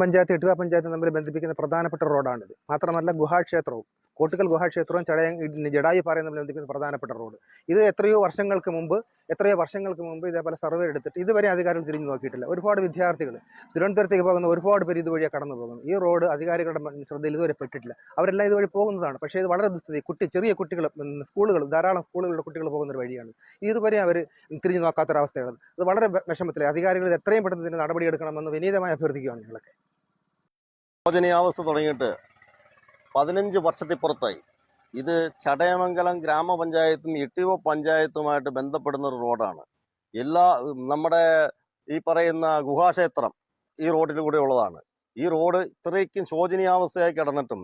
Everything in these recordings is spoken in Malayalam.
പഞ്ചായത്ത് ഇട്ടുവ പഞ്ചായത്തും തമ്മിൽ ബന്ധിപ്പിക്കുന്ന പ്രധാനപ്പെട്ട റോഡാണിത്. മാത്രമല്ല ഗുഹാക്ഷേത്രവും കോട്ടുകൽ ഗുഹാക്ഷേത്രവും ജടായുപ്പാറയും തമ്മിൽ ബന്ധിപ്പിക്കുന്ന പ്രധാനപ്പെട്ട റോഡ്. ഇത് എത്രയോ വർഷങ്ങൾക്ക് മുമ്പ് ഇതേപോലെ സർവേ എടുത്തിട്ട് ഇതുവരെ അധികാരികൾ തിരിഞ്ഞു നോക്കിയിട്ടില്ല. ഒരുപാട് വിദ്യാർത്ഥികൾ തിരുവനന്തപുരത്തേക്ക് പോകുന്ന ഒരുപാട് പേര് ഇതുവഴിയെ കടന്നു പോകുന്നു. ഈ റോഡ് അധികാരികളുടെ ശ്രദ്ധയിൽ ഇതുവരെ പെട്ടിട്ടില്ല. അവരെല്ലാം ഇതുവഴി പോകുന്നതാണ്. പക്ഷേ ഇത് വളരെ ദുസ്ഥിതി. ചെറിയ കുട്ടികൾ, സ്കൂളുകൾ, ധാരാളം സ്കൂളുകളുടെ കുട്ടികൾ പോകുന്ന ഒരു വഴിയാണ്. ഇതുവരെ അവർ തിരിഞ്ഞു നോക്കാത്തൊരവസ്ഥയാണ്. അത് വളരെ വിഷമത്തിലെ അധികാരികൾ എത്രയും പെട്ടെന്ന് ഇതിന് നടപടിയെടുക്കണമെന്ന് വിനീതമായി അഭ്യർത്ഥിക്കുകയാണ് ഞങ്ങളൊക്കെ. ശോചനീയാവസ്ഥ തുടങ്ങിയിട്ട് 15 വർഷത്തിപ്പുറത്തായി. ഇത് ചടയമംഗലം ഗ്രാമപഞ്ചായത്തും ഇട്ടിവ പഞ്ചായത്തുമായിട്ട് ബന്ധപ്പെടുന്ന ഒരു റോഡാണ്. നമ്മുടെ ഈ പറയുന്ന ഗുഹാക്ഷേത്രം ഈ റോഡിലൂടെ ഉള്ളതാണ്. ഈ റോഡ് ഇത്രയ്ക്കും ശോചനീയാവസ്ഥയായി കിടന്നിട്ടും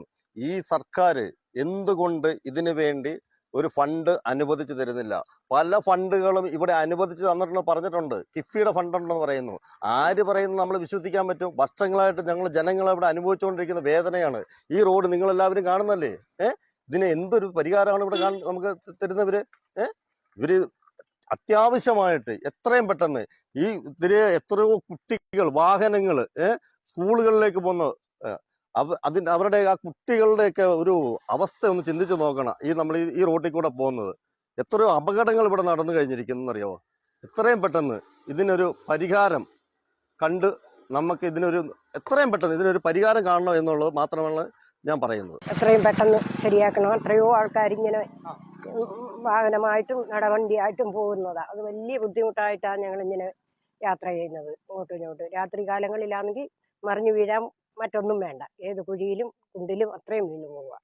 ഈ സർക്കാർ എന്തുകൊണ്ട് ഇതിനു വേണ്ടി ഒരു ഫണ്ട് അനുവദിച്ചു തരുന്നില്ല? പല ഫണ്ടുകളും ഇവിടെ അനുവദിച്ച് തന്നിട്ടുണ്ട്, പറഞ്ഞിട്ടുണ്ട്. കിഫ്ബിയുടെ ഫണ്ടുണ്ടെന്ന് പറയുന്നു. ആര് പറയുന്നു നമ്മൾ വിശ്വസിക്കാൻ പറ്റും? വർഷങ്ങളായിട്ട് ജനങ്ങളെ ഇവിടെ അനുഭവിച്ചുകൊണ്ടിരിക്കുന്ന വേദനയാണ്. ഈ റോഡ് നിങ്ങളെല്ലാവരും കാണുന്നല്ലേ? ഇതിന് എന്തൊരു പരിഹാരമാണ് ഇവിടെ നമുക്ക് തരുന്നവര്? ഇവര് അത്യാവശ്യമായിട്ട് എത്രയും പെട്ടെന്ന് എത്രയോ കുട്ടികൾ, വാഹനങ്ങൾ സ്കൂളുകളിലേക്ക് പോകുന്ന അവരുടെ ആ കുട്ടികളുടെയൊക്കെ ഒരു അവസ്ഥ ഒന്ന് ചിന്തിച്ച് നോക്കണം. നമ്മൾ ഈ റോഡിൽ കൂടെ പോകുന്നത് എത്രയോ അപകടങ്ങൾ ഇവിടെ നടന്നു കഴിഞ്ഞിരിക്കുന്നറിയോ? എത്രയും പെട്ടെന്ന് ഇതിനൊരു പരിഹാരം കണ്ട് നമുക്ക് എത്രയും പെട്ടെന്ന് ഇതിനൊരു പരിഹാരം കാണണം എന്നുള്ളത് മാത്രമാണ് ഞാൻ പറയുന്നത്. എത്രയും പെട്ടെന്ന് ശരിയാക്കണം. എത്രയോ ആൾക്കാർ ഇങ്ങനെ വാഹനമായിട്ടും നടവണ്ടിയായിട്ടും പോകുന്നതാണ്. അത് വലിയ ബുദ്ധിമുട്ടായിട്ടാണ് ഞങ്ങളിങ്ങനെ യാത്ര ചെയ്യുന്നത്. ഇങ്ങോട്ട് രാത്രി കാലങ്ങളിലാണെങ്കിൽ മറിഞ്ഞു വീഴാൻ മറ്റൊന്നും വേണ്ട. ഏത് കുഴിയിലും കുണ്ടിലും അത്രയും വീണു പോവുക.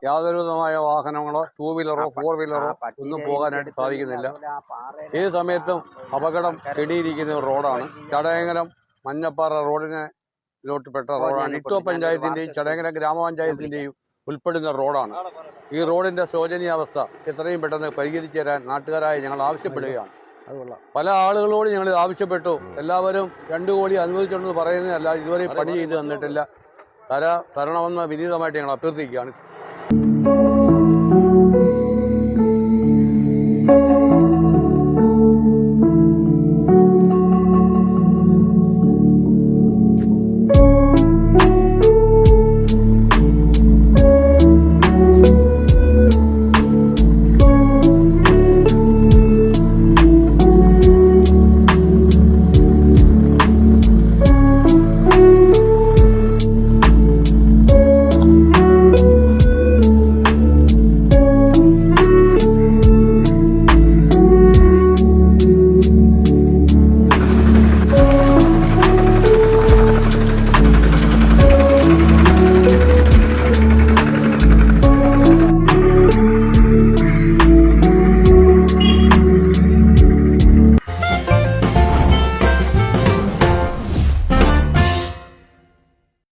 യാതൊരുവിധമായ വാഹനങ്ങളോ 2 വീലറോ 4 വീലറോ ഒന്നും പോകാനായിട്ട് സാധിക്കുന്നില്ല. ഏത് സമയത്തും അപകടം കെടിയിരിക്കുന്ന റോഡാണ്. ചടയമംഗലം മഞ്ഞപ്പാറ റോഡിനോട്ട് പെട്ട റോഡാണ്. ഇട്ടുവ പഞ്ചായത്തിന്റെയും ചടയമംഗലം ഗ്രാമപഞ്ചായത്തിന്റെയും ഉൾപ്പെടുന്ന റോഡാണ്. ഈ റോഡിന്റെ ശോചനീയാവസ്ഥ എത്രയും പെട്ടെന്ന് പരിഹരിച്ചു തരാൻ നാട്ടുകാരായി ഞങ്ങൾ ആവശ്യപ്പെടുകയാണ്. പല ആളുകളോട് ഞങ്ങൾ ഇത് ആവശ്യപ്പെട്ടു. എല്ലാവരും 2 കോടി അനുവദിച്ചിട്ടുണ്ടെന്ന് പറയുന്നതല്ല, ഇതുവരെ പണി ചെയ്ത് തന്നിട്ടില്ല. തരണമെന്ന് വിനീതമായിട്ട് ഞങ്ങൾ അഭ്യർത്ഥിക്കുകയാണ്.